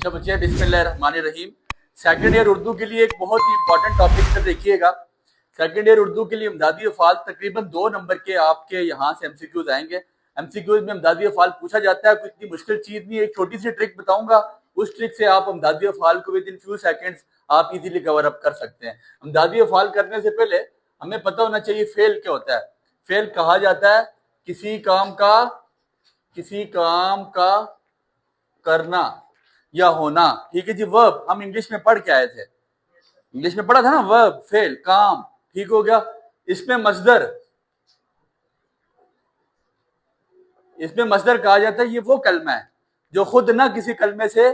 तो बच्चे बिस्मिल्लाहिर्रहमानिर्रहीम। सेकंड ईयर उर्दू के लिए एक बहुत ही इंपॉर्टेंट टॉपिक से देखिएगा। सेकंड ईयर उर्दू के लिए इमदादी अफ़ाल तकरीबन 2 नंबर के आपके यहाँ से एमसीक्यूज आएंगे। एमसीक्यूज में इमदादी अफ़ाल पूछा जाता है, कोई इतनी मुश्किल चीज नहीं है। एक छोटी सी ट्रिक बताऊंगा, उस ट्रिक से आप इमदादी अफ़ाल को विद इन फ्यू सेकंड्स आप इजीली कवर अप कर सकते हैं। इमदादी अफ़ाल करने से पहले हमें पता होना चाहिए फेल क्या होता है। फेल कहा जाता है किसी काम का करना या होना। ठीक है जी। वर्ब हम इंग्लिश में पढ़ के आए थे, इंग्लिश में पढ़ा था ना, वर्ब फेल काम। ठीक हो गया। इसमें मसदर कहा जाता है। ये वो कलमा है जो खुद ना किसी कलमे से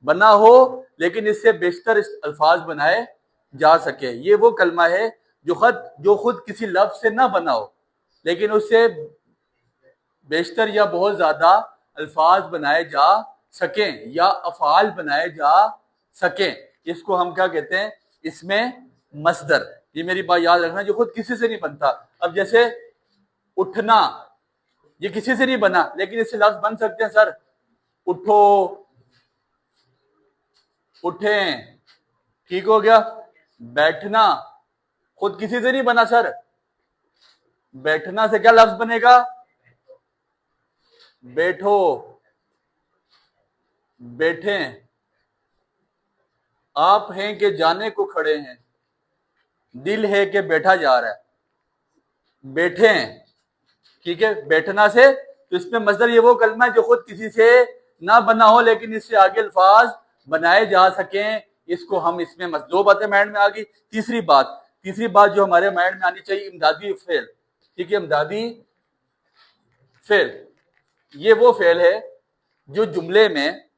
बना हो लेकिन इससे बेशतर अल्फाज बनाए जा सके। ये वो कलमा है जो खुद किसी लफ्ज से ना बना हो लेकिन उससे बेशतर या बहुत ज्यादा अल्फाज बनाए जा सकें या अफाल बनाए जा सकें। इसको हम क्या कहते हैं? इसमें मसदर। ये मेरी बात याद रखना, जो खुद किसी से नहीं बनता। अब जैसे उठना, ये किसी से नहीं बना लेकिन इससे लफ्ज बन सकते हैं। सर उठो, उठें। ठीक हो गया। बैठना खुद किसी से नहीं बना सर, बैठना से क्या लफ्ज बनेगा? बैठो, बैठें। आप हैं कि जाने को खड़े हैं, दिल है कि बैठा जा रहा है, बैठें। ठीक है। बैठना से तो इसमें मसदर ये वो कलमा है जो खुद किसी से ना बना हो लेकिन इससे आगे अल्फाज बनाए जा सकें। इसको हम इसमें दो बातें माइंड में आ गई। तीसरी बात जो हमारे माइंड में आनी चाहिए, इमदादी फेल। ठीक है। इमदादी फेल ये वो फेल है जो जुमले में,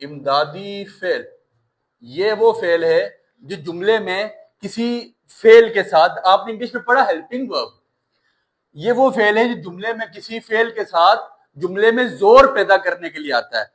इमदादी फेल ये वो फेल है जो जुमले में किसी फेल के साथ, आपने इंग्लिश में पढ़ा हेल्पिंग वर्ब, ये वो फेल है जो जुमले में किसी फेल के साथ जुमले में जोर पैदा करने के लिए आता है।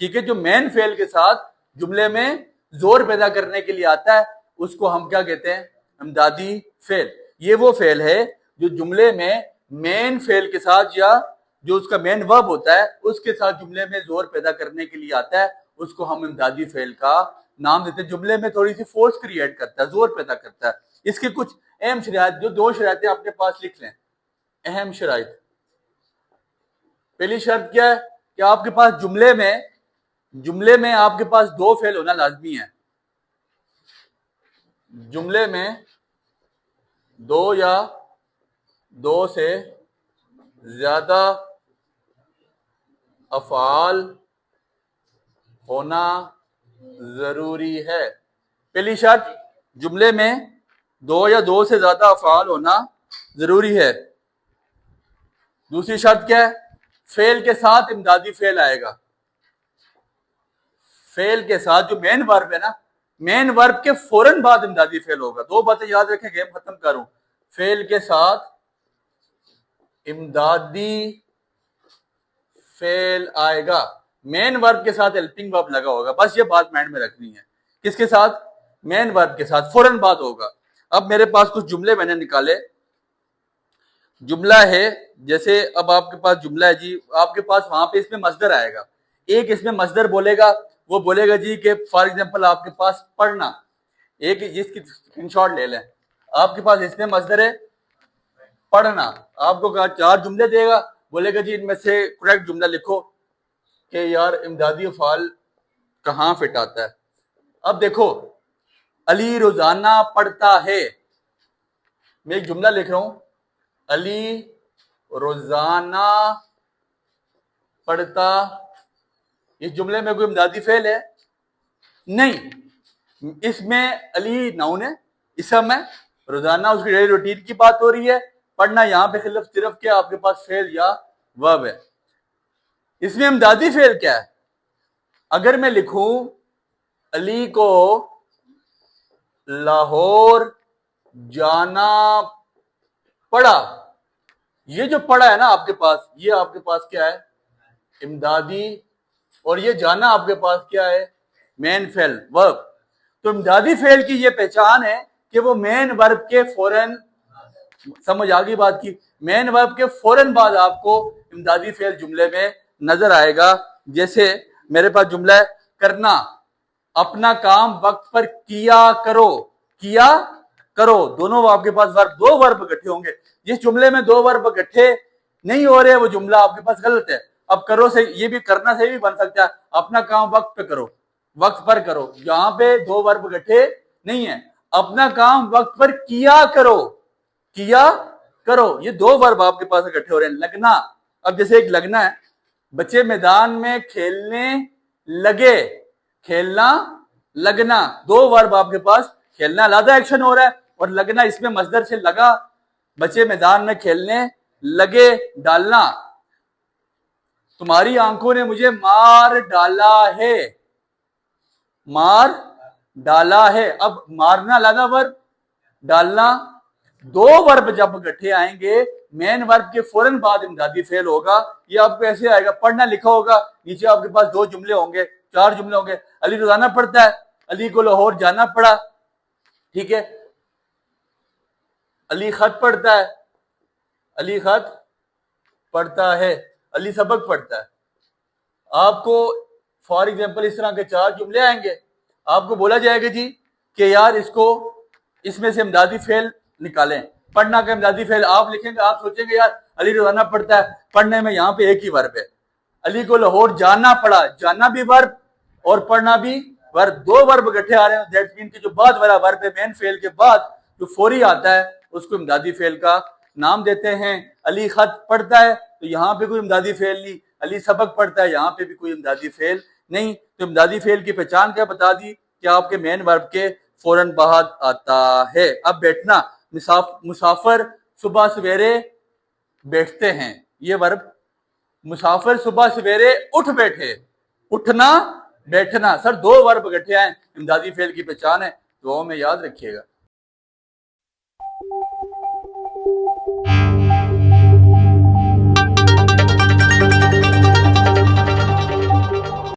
ठीक है। जो मेन फेल के साथ जुमले में जोर पैदा करने के लिए आता है उसको हम क्या कहते हैं? इमदादी फेल। ये वो फेल है जो जुमले में मेन फेल के साथ या जो उसका मेन वर्ब होता है उसके साथ जुमले में जोर पैदा करने के लिए आता है, उसको हम इमदादी फेल का नाम देते हैं। जुमले में थोड़ी सी फोर्स क्रिएट करता है, जोर पैदा करता है। इसके कुछ अहम शराइत, जो 2 शराइतें अपने पास लिख लें। अहम शराइत, पहली शर्त क्या है कि आपके पास जुमले में आपके पास 2 फेल होना लाजमी है। जुमले में 2 या 2 से ज्यादा अफआल होना जरूरी है। पहली शर्त, जुमले में 2 या 2 से ज्यादा अफआल होना जरूरी है। दूसरी शर्त क्या है? फेल के साथ इमदादी फेल आएगा। फेल के साथ जो मेन वर्ब है ना, मेन वर्ब के फौरन बाद इमदादी फेल होगा। 2 बातें याद रखें, गेम खत्म करूं। फेल के साथ इमदादी फेल आएगा, मेन वर्ब के साथ हेल्पिंग वर्ब लगा होगा। बस ये बात माइंड में रखनी है। किसके साथ? मेन वर्ब के साथ फौरन बाद होगा। अब मेरे पास कुछ जुमले मैंने निकाले। जुमला है, जैसे अब आपके पास जुमला है जी, आपके पास वहां पे इसमें मसदर आएगा। एक इसमें मसदर बोलेगा, वो बोलेगा जी कि फॉर एग्जांपल आपके पास पढ़ना, एक जिसकी स्क्रीनशॉट ले लें। आपके पास इसमें मसदर है पढ़ना, आपको कहा 4 जुमले देगा, बोलेगा जी इनमें से करेक्ट जुमला लिखो कि यार इमदादी अफ़ाल कहाँ फिट आता है। अब देखो, अली रोजाना पढ़ता है, मैं एक जुमला लिख रहा हूं, अली रोजाना पढ़ता। इस जुमले में कोई इमदादी फेल है? नहीं। इसमें अली नाउन है, इसम है, रोजाना उसकी डेली रूटीन की बात हो रही है। पढ़ना यहां पे सिर्फ क्या आपके पास फेल या वर्ब है। इसमें इमदादी फेल क्या है? अगर मैं लिखूं अली को लाहौर जाना पड़ा, ये जो पड़ा है ना आपके पास, ये आपके पास क्या है? इमदादी। और ये जाना आपके पास क्या है? Main fail verb. तो इमदादी फेल की ये पहचान है कि वो मेन वर्ब के फौरन, समझ आ गई बात की, मेन वर्ब के फौरन बाद आपको इमदादी फेल जुमले में नजर आएगा। जैसे मेरे पास जुमला है करना, अपना काम वक्त पर किया करो, किया करो, दोनों आपके पास वर्ब, दो वर्ब इकट्ठे होंगे। जिस जुमले में दो वर्ब इकट्ठे नहीं हो रहे वो जुमला आपके पास गलत है। अब करो से ये भी, करना से भी बन सकता है अपना काम वक्त पे करो, वक्त पर करो, यहां पे दो वर्ब इकट्ठे नहीं है। अपना काम वक्त पर किया करो, किया करो, ये दो वर्ब आपके पास इकट्ठे हो रहे हैं। लगना, अब जैसे एक लगना है, बच्चे मैदान में खेलने लगे, खेलना लगना, दो वर्ब आपके पास, खेलना अलग एक्शन हो रहा है और लगना इसमें मजदर से लगा, बच्चे मैदान में खेलने लगे, डालना, तुम्हारी आंखों ने मुझे मार डाला है, मार डाला है। अब मारना अलग वर्ब, डालना, दो वर्ब जब इकट्ठे आएंगे मेन वर्ब के फौरन बाद इमदादी फेल होगा। ये आपको ऐसे आएगा, पढ़ना लिखा होगा, नीचे आपके पास दो जुमले होंगे, चार जुमले होंगे। अली रोजाना पढ़ता है, अली को लाहौर जाना पड़ा, ठीक है। अली खत पढ़ता है, अली खत पढ़ता है, अली सबक पढ़ता है। आपको फॉर एग्जाम्पल इस तरह के चार जुमले आएंगे, आपको बोला जाएगा जी कि यार इसको, इसमें से इमदादी फेल निकालें। पढ़ना का इमदादी फेल आप लिखेंगे, आप सोचेंगे यार अली रोजाना पढ़ता है, पढ़ने में यहाँ पे एक ही वर्ब है। अली को लाहौर जाना पड़ा, जाना भी वर्ब और पढ़ना भी वर्ब, दो वर्ब इकट्ठे आ रहे हैं। दैट मीन कि जो बाद वाला वर्ब है मेन फेल के बाद जो फौरी आता है उसको इमदादी फेल का नाम देते हैं। अली खत पढ़ता है तो यहाँ पे कोई इमदादी फेल नहीं, अली सबक पढ़ता है यहाँ पे भी कोई इमदादी फेल नहीं। तो इमदादी फेल की पहचान क्या बता दी कि आपके मेन वर्ब के फौरन बाद आता है। अब बैठना, मुसाफिर सुबह सवेरे बैठते हैं, ये वर्ब, मुसाफिर सुबह सवेरे उठ बैठे, उठना बैठना, सर दो वर्ब इकट्ठे आए, इमदादी फेल की पहचान है, दुआओं में याद रखिएगा।